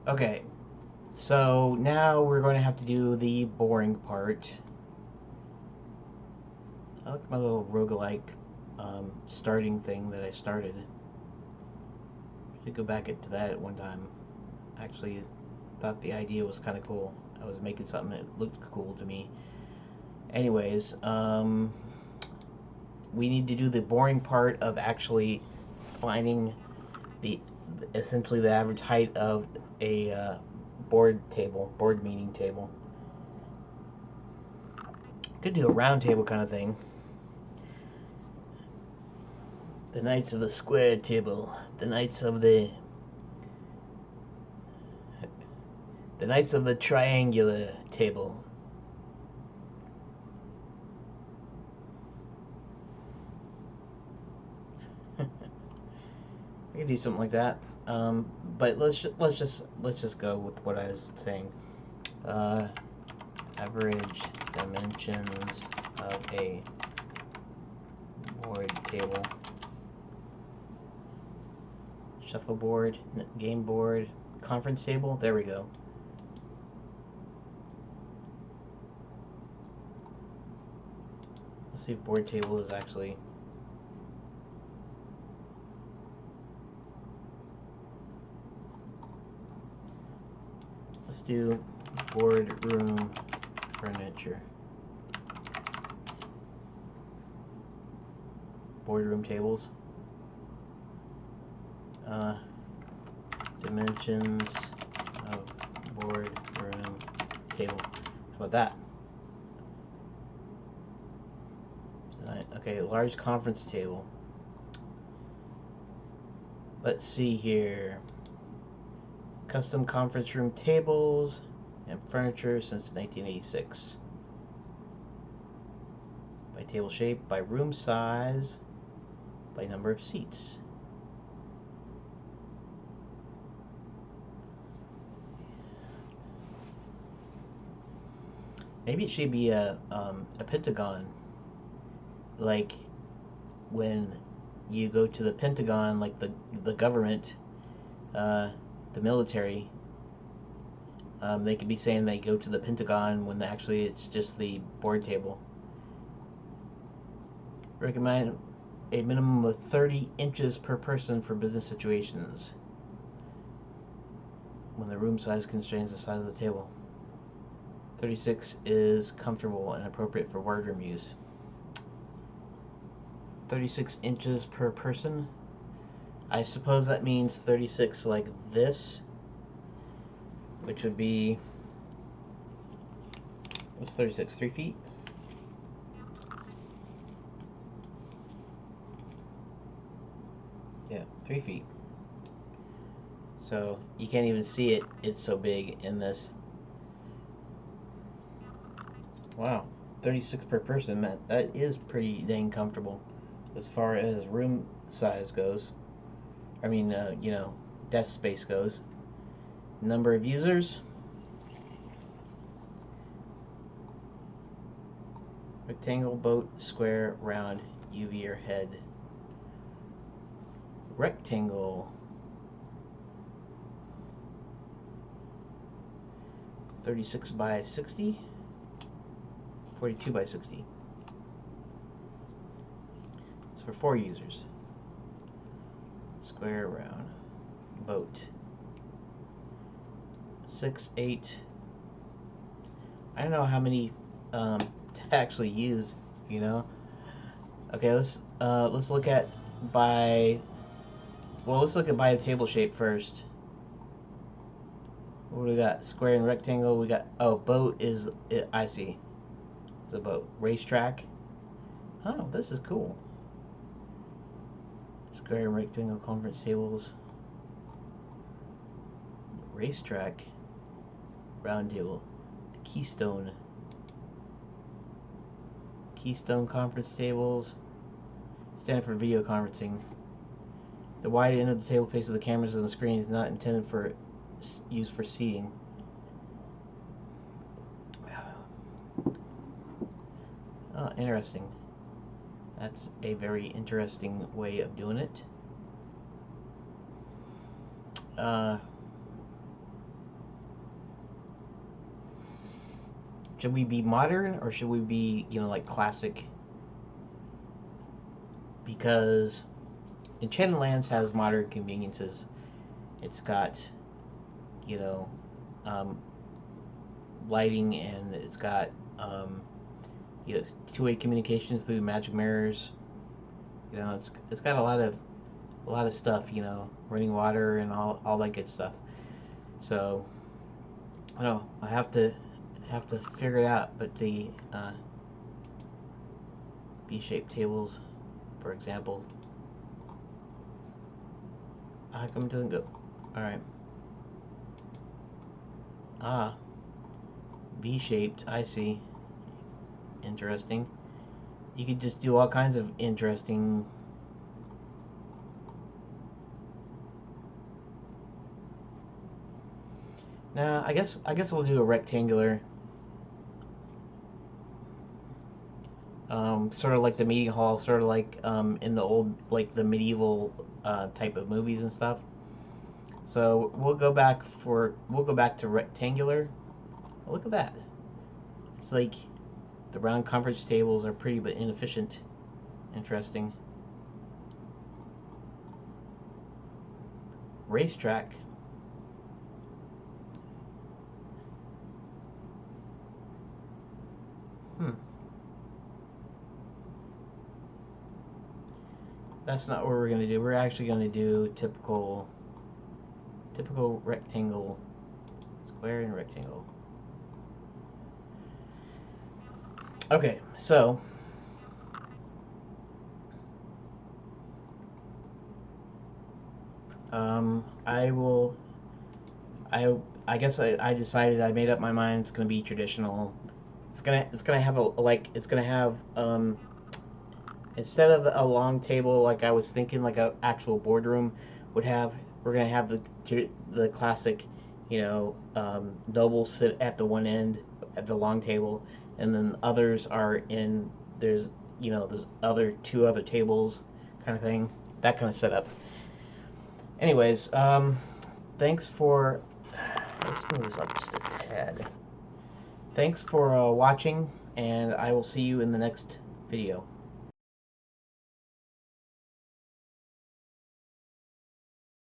Okay, so now we're going to have to do the boring part. I like my little roguelike starting thing that I started. I should go back to that at one time. Actually, thought the idea was kind of cool. I was making something that looked cool to me. Anyways, we need to do the boring part of actually finding the essentially the average height of a board meeting table. Could do a round table kind of thing. The knights of the square table, the knights of the triangular table. I could do something like that. But let's just go with what I was saying. Uh, Average dimensions of a board table. Shuffleboard, game board, conference table. There we go. Let's see if board table is actually. Let's do boardroom furniture. Boardroom tables. Dimensions of boardroom table. How about that? Okay, large conference table. Let's see here. Custom conference room tables and furniture since 1986. By table shape, by room size, by number of seats. Maybe it should be a pentagon. Like when you go to the Pentagon, like the government, the military, they could be saying they go to the Pentagon when actually it's just the board table. Recommend a minimum of 30 inches per person for business situations when the room size constrains the size of the table. 36 is comfortable and appropriate for boardroom use. 36 inches per person. I suppose that means 36 like this, which would be, what's 36, 3 feet? Yeah, 3 feet. So you can't even see it, it's so big in this. Wow, 36 per person, that is pretty dang comfortable as far as room size goes. I mean, desk space goes. Number of users. Rectangle, boat, square, round, UV or head. Rectangle. 36 by 60. 42 by 60. It's for 4 users. Square, round, boat. 6, 8. I don't know how many to actually use, you know. Okay, let's look at by. Well, let's look at by table shape first. What do we got? Square and rectangle. We got boat is I see. It's a boat. Racetrack. Oh, this is cool. Square and rectangle conference tables. Racetrack. Round table. Keystone. Keystone conference tables. Standard for video conferencing. The wide end of the table faces the cameras and the screen is not intended for use for seating. Oh, interesting. That's a very interesting way of doing it. should we be modern or should we be, you know, like classic? Because Enchanted Lands has modern conveniences. It's got, you know, um, lighting, and it's got, you know, two-way communications through magic mirrors. You know, it's got a lot of stuff. You know, running water and all that good stuff. So I don't know. I have to figure it out. But the B-shaped tables, for example, how come it doesn't go? All right. Ah, V-shaped. I see. Interesting. You could just do all kinds of interesting. Nah, I guess we'll do a rectangular. Sort of like the meeting hall, sort of like in the old, like the medieval type of movies and stuff. So we'll go back to rectangular. Oh, look at that. It's like the round conference tables are pretty but inefficient. Interesting. Racetrack. Hmm. That's not what we're gonna do. We're actually gonna do typical rectangle, square and rectangle. Okay, so I will. I guess I decided, I made up my mind. It's gonna be traditional. It's gonna have a like it's gonna have instead of a long table like I was thinking, like a actual boardroom would have. We're gonna have the classic, you know, nobles sit at the one end at the long table, and then others are in. There's, you know, there's two other tables, kind of thing. That kind of setup. Anyways, thanks for. Let's move this up just a tad. Thanks for watching, and I will see you in the next video.